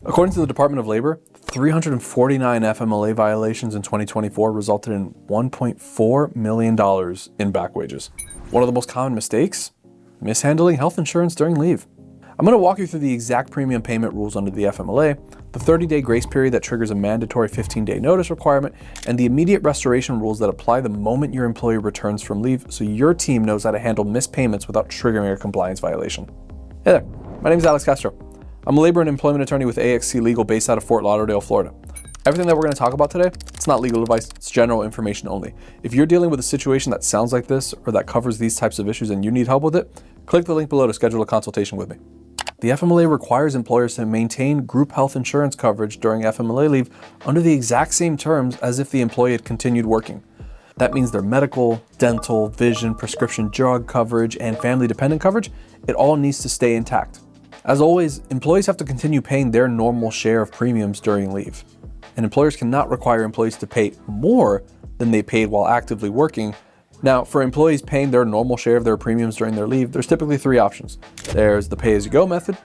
According to the Department of Labor, 349 FMLA violations in 2024 resulted in $1.4 million in back wages. One of the most common mistakes? Mishandling health insurance during leave. I'm going to walk you through the exact premium payment rules under the FMLA, the 30-day grace period that triggers a mandatory 15-day notice requirement, and the immediate restoration rules that apply the moment your employee returns from leave so your team knows how to handle missed payments without triggering a compliance violation. Hey there, my name is Alex Castro. I'm a labor and employment attorney with AXC Legal based out of Fort Lauderdale, Florida. Everything that we're going to talk about today, it's not legal advice, it's general information only. If you're dealing with a situation that sounds like this or that covers these types of issues and you need help with it, click the link below to schedule a consultation with me. The FMLA requires employers to maintain group health insurance coverage during FMLA leave under the exact same terms as if the employee had continued working. That means their medical, dental, vision, prescription drug coverage, and family dependent coverage, it all needs to stay intact. As always, employees have to continue paying their normal share of premiums during leave. And employers cannot require employees to pay more than they paid while actively working. Now, for employees paying their normal share of their premiums during their leave, there's typically three options. There's the pay-as-you-go method,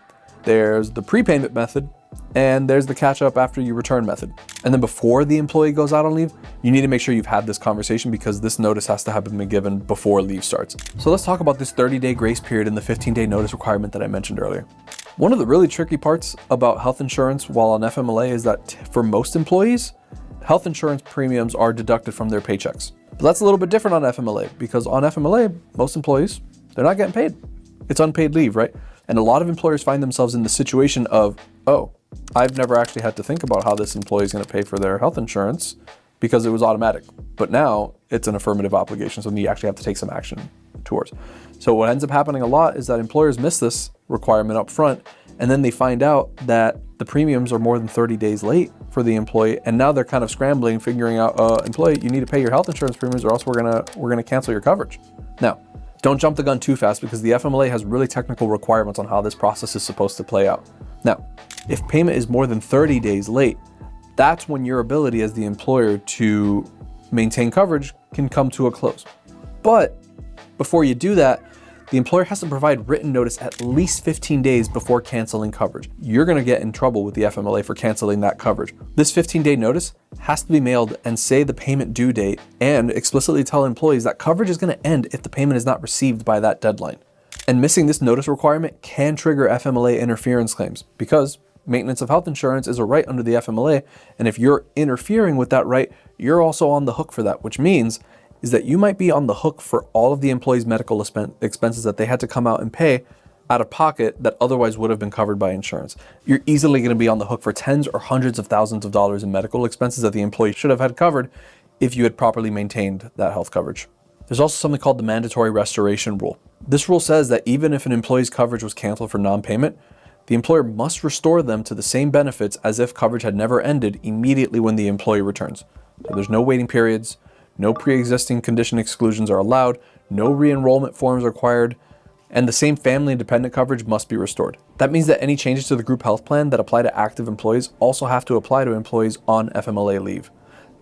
there's the prepayment method, and there's the catch-up after you return method. And then before the employee goes out on leave, you need to make sure you've had this conversation because this notice has to have been given before leave starts. So let's talk about this 30-day grace period and the 15-day notice requirement that I mentioned earlier. One of the really tricky parts about health insurance while on FMLA is that for most employees, health insurance premiums are deducted from their paychecks. But that's a little bit different on FMLA because on FMLA, most employees, they're not getting paid. It's unpaid leave, right? And a lot of employers find themselves in the situation of, oh, I've never actually had to think about how this employee is going to pay for their health insurance because it was automatic. But now it's an affirmative obligation, so you actually have to take some action towards. So what ends up happening a lot is that employers miss this requirement up front, and then they find out that the premiums are more than 30 days late for the employee, and now they're kind of scrambling, figuring out, employee, you need to pay your health insurance premiums or else we're gonna cancel your coverage. Now, don't jump the gun too fast because the FMLA has really technical requirements on how this process is supposed to play out. Now, if payment is more than 30 days late, that's when your ability as the employer to maintain coverage can come to a close. But before you do that, the employer has to provide written notice at least 15 days before canceling coverage. You're going to get in trouble with the FMLA for canceling that coverage. This 15-day notice has to be mailed and say the payment due date and explicitly tell employees that coverage is going to end if the payment is not received by that deadline. And missing this notice requirement can trigger FMLA interference claims because maintenance of health insurance is a right under the FMLA. And if you're interfering with that right, you're also on the hook for that, which means is that you might be on the hook for all of the employees' medical expenses that they had to come out and pay out of pocket that otherwise would have been covered by insurance. You're easily going to be on the hook for tens or hundreds of thousands of dollars in medical expenses that the employee should have had covered if you had properly maintained that health coverage. There's also something called the mandatory restoration rule. This rule says that even if an employee's coverage was canceled for non-payment, the employer must restore them to the same benefits as if coverage had never ended immediately when the employee returns. So there's no waiting periods, no pre-existing condition exclusions are allowed, no re-enrollment forms are required, and the same family and dependent coverage must be restored. That means that any changes to the group health plan that apply to active employees also have to apply to employees on FMLA leave.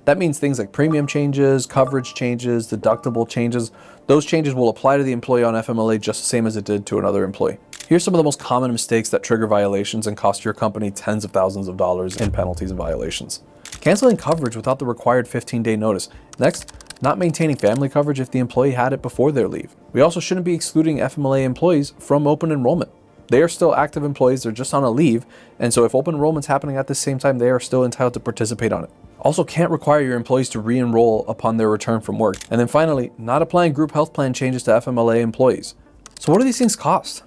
That means things like premium changes, coverage changes, deductible changes, those changes will apply to the employee on FMLA just the same as it did to another employee. Here's some of the most common mistakes that trigger violations and cost your company tens of thousands of dollars in penalties and violations. Canceling coverage without the required 15-day notice. Next, not maintaining family coverage if the employee had it before their leave. We also shouldn't be excluding FMLA employees from open enrollment. They are still active employees, they're just on a leave, and so if open enrollment's happening at the same time, they are still entitled to participate on it. Also can't require your employees to re-enroll upon their return from work. And then finally, not applying group health plan changes to FMLA employees. So what do these things cost?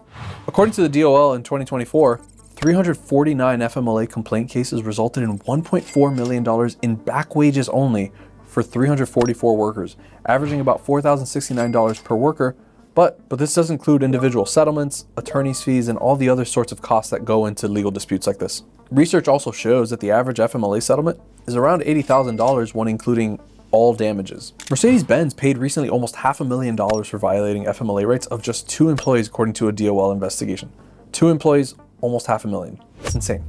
According to the DOL in 2024, 349 FMLA complaint cases resulted in $1.4 million in back wages only for 344 workers, averaging about $4,069 per worker. But this does include individual settlements, attorney's fees, and all the other sorts of costs that go into legal disputes like this. Research also shows that the average FMLA settlement is around $80,000 when including all damages. Mercedes-Benz paid recently almost $500,000 for violating FMLA rights of just 2 employees according to a DOL investigation. 2 employees, almost $500,000. It's insane.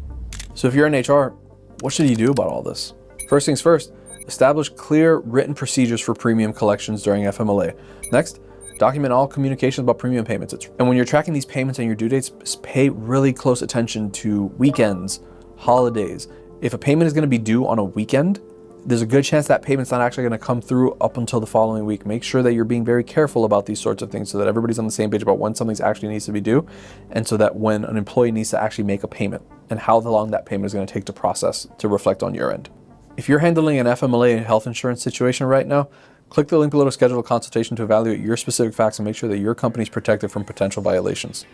So if you're in HR, what should you do about all this? First things first, establish clear written procedures for premium collections during FMLA. Next, document all communications about premium payments. And when you're tracking these payments and your due dates, pay really close attention to weekends, holidays. If a payment is going to be due on a weekend, there's a good chance that payment's not actually going to come through up until the following week. Make sure that you're being very careful about these sorts of things so that everybody's on the same page about when something actually needs to be due, and so that when an employee needs to actually make a payment and how long that payment is going to take to process to reflect on your end. If you're handling an FMLA health insurance situation right now, click the link below to schedule a consultation to evaluate your specific facts and make sure that your company is protected from potential violations.